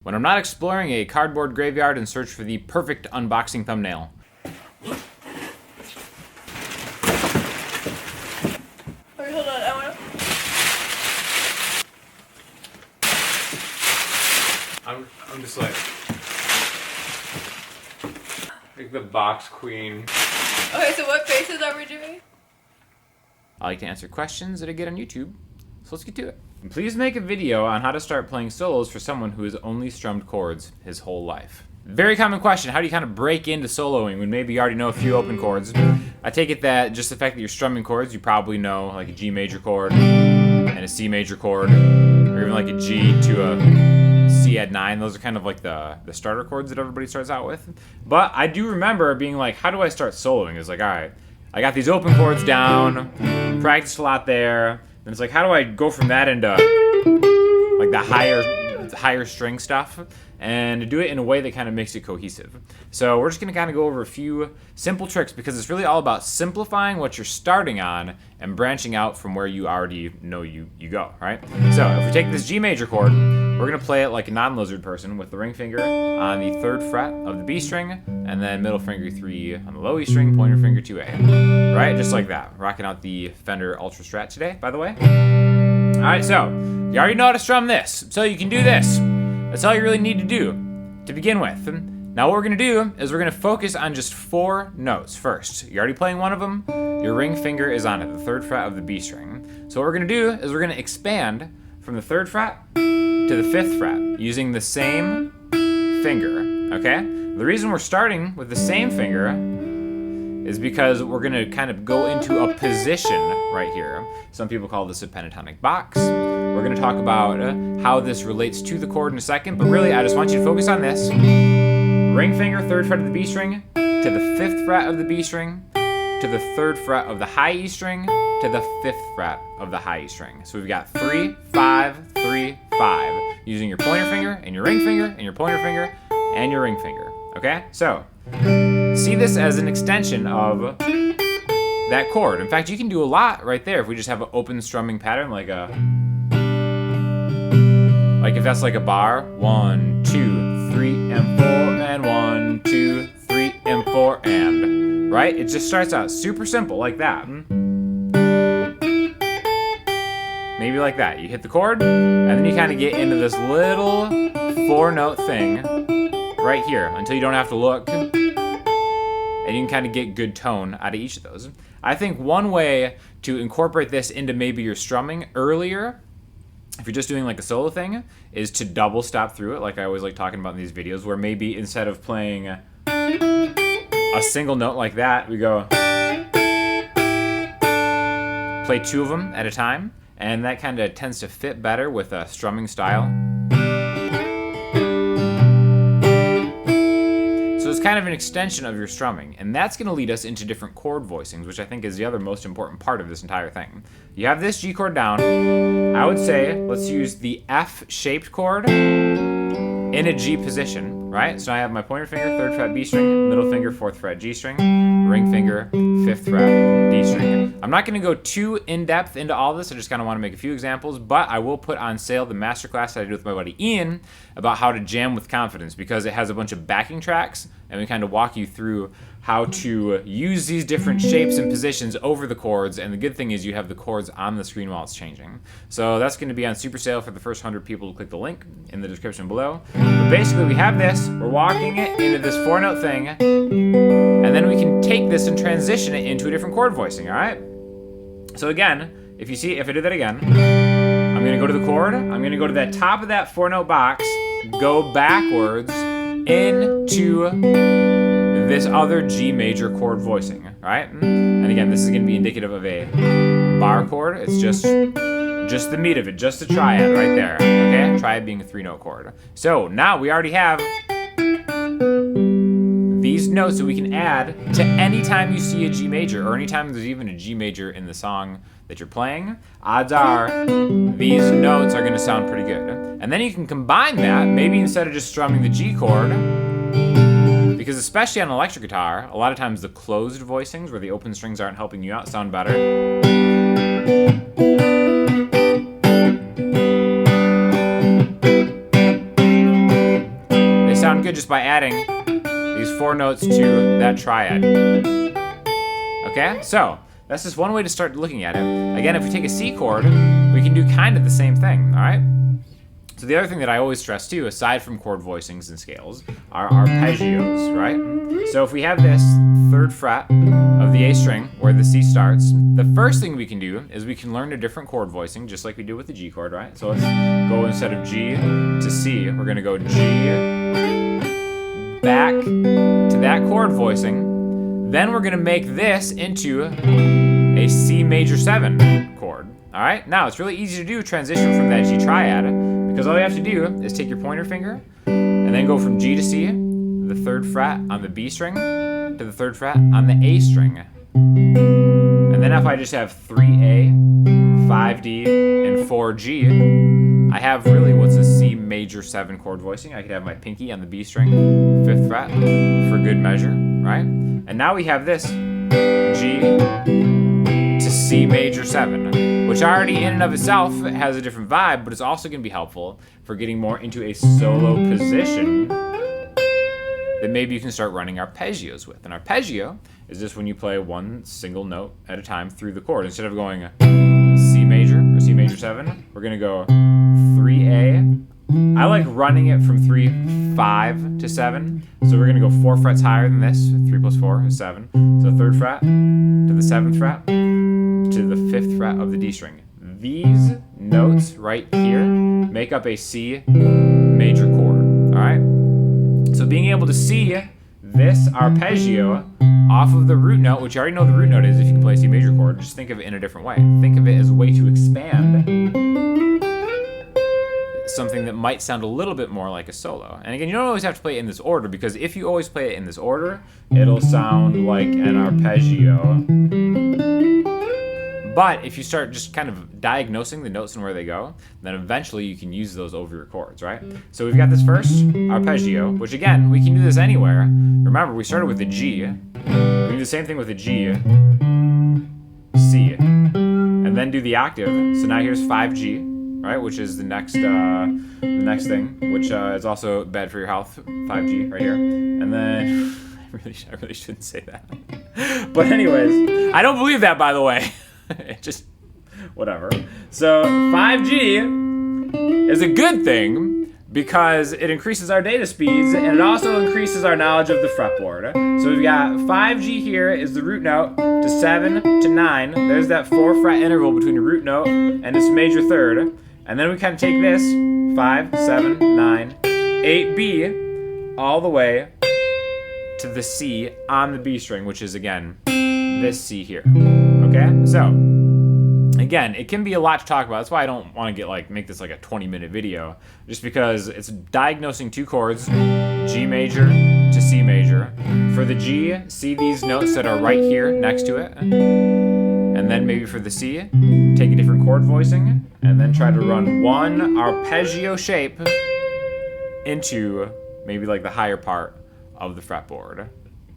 when I'm not exploring a cardboard graveyard in search for the perfect unboxing thumbnail. Wait, hold on, I wanna... I'm just like the box queen. Okay, so what faces are we doing? I like to answer questions that I get on YouTube, so let's get to it. Please make a video on how to start playing solos for someone who has only strummed chords his whole life. Very common question. How do you kind of break into soloing when maybe you already know a few open chords? I take it that just the fact that you're strumming chords, you probably know like a G major chord and a C major chord, or even like a G to a C add 9. Those are kind of like the starter chords that everybody starts out with. But I do remember being like, how do I start soloing? It's like, all right, I got these open chords down, practiced a lot there. And it's like, how do I go from that into like the higher string stuff and do it in a way that kind of makes it cohesive? So we're just going to kind of go over a few simple tricks because it's really all about simplifying what you're starting on and branching out from where you already know you go, right? So if we take this G major chord, we're going to play it like a non-lizard person with the ring finger on the 3rd fret of the B string and then middle finger 3 on the low E string, pointer finger 2A, right? Just like that. Rocking out the Fender Ultra Strat today, by the way. All right, so you already know how to strum this, so you can do this. That's all you really need to do to begin with. Now what we're going to do is we're going to focus on just 4 notes first. You're already playing one of them. Your ring finger is on it, the 3rd fret of the B string. So what we're going to do is we're going to expand from the 3rd fret to the 5th fret using the same finger, okay? The reason we're starting with the same finger is because we're going to kind of go into a position right here. Some people call this a pentatonic box. We're going to talk about how this relates to the chord in a second, but really I just want you to focus on this. Ring finger, 3rd fret of the B string, to the 5th fret of the B string, to the 3rd fret of the high E string, to the 5th fret of the high E string. So we've got 3, 5, 3, 5, using your pointer finger and your ring finger and your pointer finger and your ring finger, okay? So see this as an extension of that chord. In fact, you can do a lot right there if we just have an open strumming pattern, like if that's like a bar, 1, 2, 3, and 4, and 1, 2, 3, and 4, and, right? It just starts out super simple like that. Maybe like that. You hit the chord, and then you kind of get into this little 4-note thing right here until you don't have to look, and you can kind of get good tone out of each of those. I think one way to incorporate this into maybe your strumming earlier, if you're just doing like a solo thing, is to double stop through it, like I always like talking about in these videos, where maybe instead of playing a single note like that, we go play 2 of them at a time, and that kind of tends to fit better with a strumming style. So it's kind of an extension of your strumming, and that's going to lead us into different chord voicings, which I think is the other most important part of this entire thing. You have this G chord down. I would say let's use the F-shaped chord in a G position, right? So I have my pointer finger, 3rd fret B string, middle finger, 4th fret G string, ring finger, 5th fret D string. I'm not going to go too in-depth into all this. I just kind of want to make a few examples, but I will put on sale the masterclass that I did with my buddy Ian about how to jam with confidence, because it has a bunch of backing tracks, and we kind of walk you through how to use these different shapes and positions over the chords, and the good thing is you have the chords on the screen while it's changing. So that's going to be on super sale for the first 100 people to click the link in the description below. But basically we have this, we're walking it into this 4-note thing, and then we can take this and transition it into a different chord voicing, all right? So again, if I do that again, I'm going to go to the chord, I'm going to go to the top of that 4-note box, go backwards into this other G major chord voicing, right? And again, this is going to be indicative of a bar chord. It's just the meat of it, just a triad right there, okay? Triad being a 3-note chord. So now we already have these notes that we can add to any time you see a G major, or anytime there's even a G major in the song that you're playing. Odds are these notes are going to sound pretty good. And then you can combine that, maybe instead of just strumming the G chord, because especially on an electric guitar, a lot of times the closed voicings where the open strings aren't helping you out sound better. sound good just by adding these 4 notes to that triad. Okay, so that's just one way to start looking at it. Again, if we take a C chord, we can do kind of the same thing, all right? So the other thing that I always stress too, aside from chord voicings and scales, are arpeggios, right? So if we have this 3rd fret of the A string where the C starts, the first thing we can do is we can learn a different chord voicing, just like we do with the G chord, right? So let's go instead of G to C, we're gonna go G, back to that chord voicing. Then we're gonna make this into a C major 7 chord. All right, now it's really easy to do transition from that G triad because all you have to do is take your pointer finger and then go from G to C, the 3rd fret on the B string, to the 3rd fret on the A string. And then if I just have 3A, 5D, and 4G, I have really what's a C major 7 chord voicing. I could have my pinky on the B string, 5th fret, for good measure, right? And now we have this G to C major 7, which already in and of itself has a different vibe, but it's also going to be helpful for getting more into a solo position that maybe you can start running arpeggios with. An arpeggio is just when you play one single note at a time through the chord. Instead of going C major or C major 7, we're going to go 3A. I like running it from 3, 5 to 7. So we're going to go 4 frets higher than this. 3 plus 4 is 7. So 3rd fret to the 7th fret to the 5th fret of the D string. These notes right here make up a C major chord. All right? So being able to see this arpeggio off of the root note, which you already know the root note is if you can play a C major chord, just think of it in a different way. Think of it as a way to expand something that might sound a little bit more like a solo. And again, you don't always have to play it in this order, because if you always play it in this order, it'll sound like an arpeggio. But if you start just kind of diagnosing the notes and where they go, then eventually you can use those over your chords, right? So we've got this first arpeggio, which again, we can do this anywhere. Remember, we started with the G. We can do the same thing with the G, C, and then do the octave. So now here's 5G, right, which is the next thing, which is also bad for your health, 5G right here. And then, I really shouldn't say that. But anyways, I don't believe that, by the way. It just, whatever. So 5G is a good thing because it increases our data speeds and it also increases our knowledge of the fretboard. So we've got 5G here is the root note to 7 to 9. There's that 4 fret interval between the root note and its major third. And then we kind of take this 5, 7, 9, 8B all the way to the C on the B string, which is again this C here. Okay, so again, it can be a lot to talk about. That's why I don't want to make this like a 20-minute video, just because it's diagnosing 2 chords, G major to C major. For the G, see these notes that are right here next to it, and then maybe for the C, take a different chord voicing, and then try to run one arpeggio shape into maybe like the higher part of the fretboard.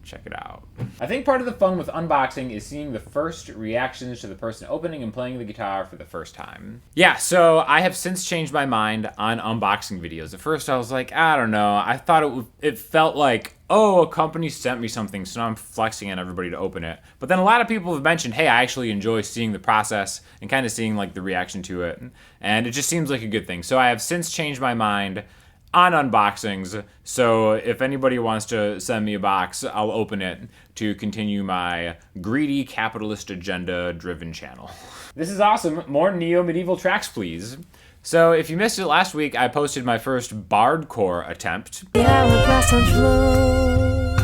Check it out. I think part of the fun with unboxing is seeing the first reactions to the person opening and playing the guitar for the first time. Yeah, so I have since changed my mind on unboxing videos. At first I was like, I don't know. I thought it felt like, oh, a company sent me something, so now I'm flexing on everybody to open it. But then a lot of people have mentioned, hey, I actually enjoy seeing the process and kind of seeing like the reaction to it. And it just seems like a good thing. So I have since changed my mind on unboxings, so if anybody wants to send me a box, I'll open it to continue my greedy capitalist agenda driven channel. This is awesome. More neo-medieval tracks, please. So if you missed it last week, I posted my first Bardcore attempt. The hourglass unflow.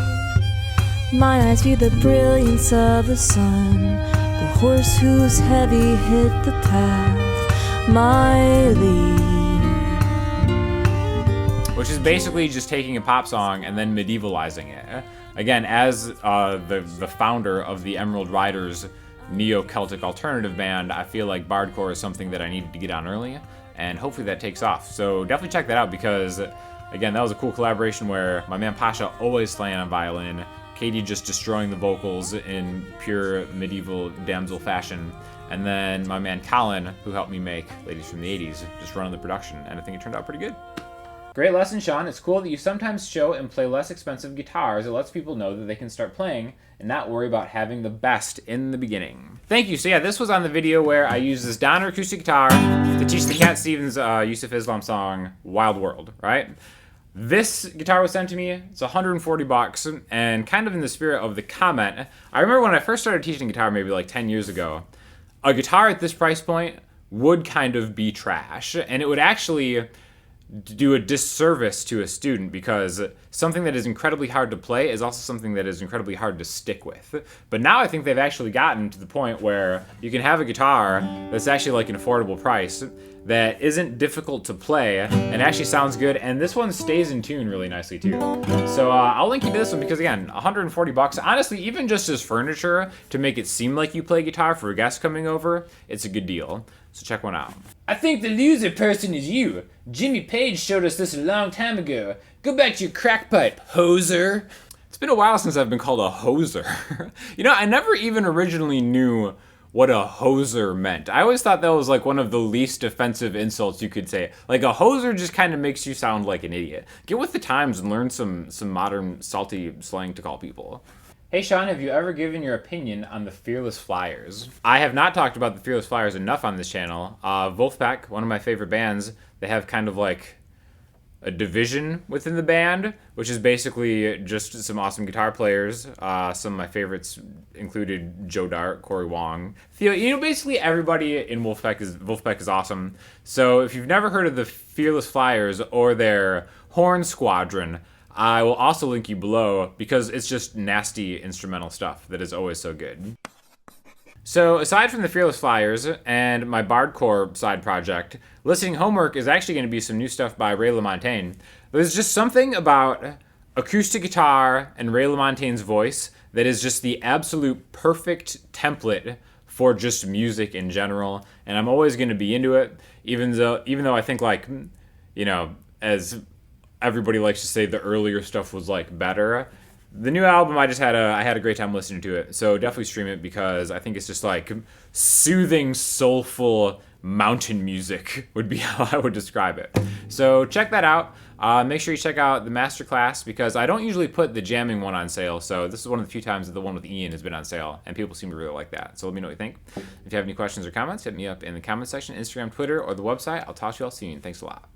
My eyes view the brilliance of the sun. The horse whose heavy hit the path. My lead. Which is basically just taking a pop song and then medievalizing it. Again, as the founder of the Emeryld Ryders neo-Celtic alternative band, I feel like Bardcore is something that I needed to get on early, and hopefully that takes off. So definitely check that out because, again, that was a cool collaboration where my man Pasha always playing on violin, Katie just destroying the vocals in pure medieval damsel fashion, and then my man Colin, who helped me make Ladies from the 80s, just running the production, and I think it turned out pretty good. Great lesson, Sean. It's cool that you sometimes show and play less expensive guitars. It lets people know that they can start playing and not worry about having the best in the beginning. Thank you. So yeah, this was on the video where I used this Donner acoustic guitar to teach the Cat Stevens Yusuf Islam song, Wild World, right? This guitar was sent to me. It's $140, and kind of in the spirit of the comment, I remember when I first started teaching guitar maybe like 10 years ago, a guitar at this price point would kind of be trash, and it would actually do a disservice to a student because something that is incredibly hard to play is also something that is incredibly hard to stick with. But now I think they've actually gotten to the point where you can have a guitar that's actually like an affordable price that isn't difficult to play and actually sounds good, and this one stays in tune really nicely too. So I'll link you to this one because again, $140. Honestly, even just as furniture to make it seem like you play guitar for a guest coming over, it's a good deal. So check one out. I think the loser person is you. Jimmy Page showed us this a long time ago. Go back to your crack pipe, hoser. It's been a while since I've been called a hoser. You know, I never even originally knew what a hoser meant. I always thought that was like one of the least offensive insults you could say. Like a hoser just kind of makes you sound like an idiot. Get with the times and learn some modern salty slang to call people. Hey Sean, have you ever given your opinion on the Fearless Flyers? I have not talked about the Fearless Flyers enough on this channel. Vulfpeck, one of my favorite bands, they have kind of like a division within the band, which is basically just some awesome guitar players. Some of my favorites included Joe Dart, Corey Wong. You know, basically everybody in Vulfpeck is awesome. So if you've never heard of the Fearless Flyers or their Horn Squadron, I will also link you below because it's just nasty instrumental stuff that is always so good. So aside from the Fearless Flyers and my Bardcore side project, listening homework is actually going to be some new stuff by Ray LaMontagne. There's just something about acoustic guitar and Ray LaMontagne's voice that is just the absolute perfect template for just music in general, and I'm always going to be into it, even though I think, like, you know, as everybody likes to say, the earlier stuff was like better. The new album, I had a great time listening to it, so definitely stream it because I think it's just like soothing, soulful mountain music would be how I would describe it. So check that out. Make sure you check out the MasterClass because I don't usually put the jamming one on sale, so this is one of the few times that the one with Ian has been on sale, and people seem to really like that. So let me know what you think. If you have any questions or comments, hit me up in the comment section, Instagram, Twitter, or the website. I'll talk to you all soon. Thanks a lot.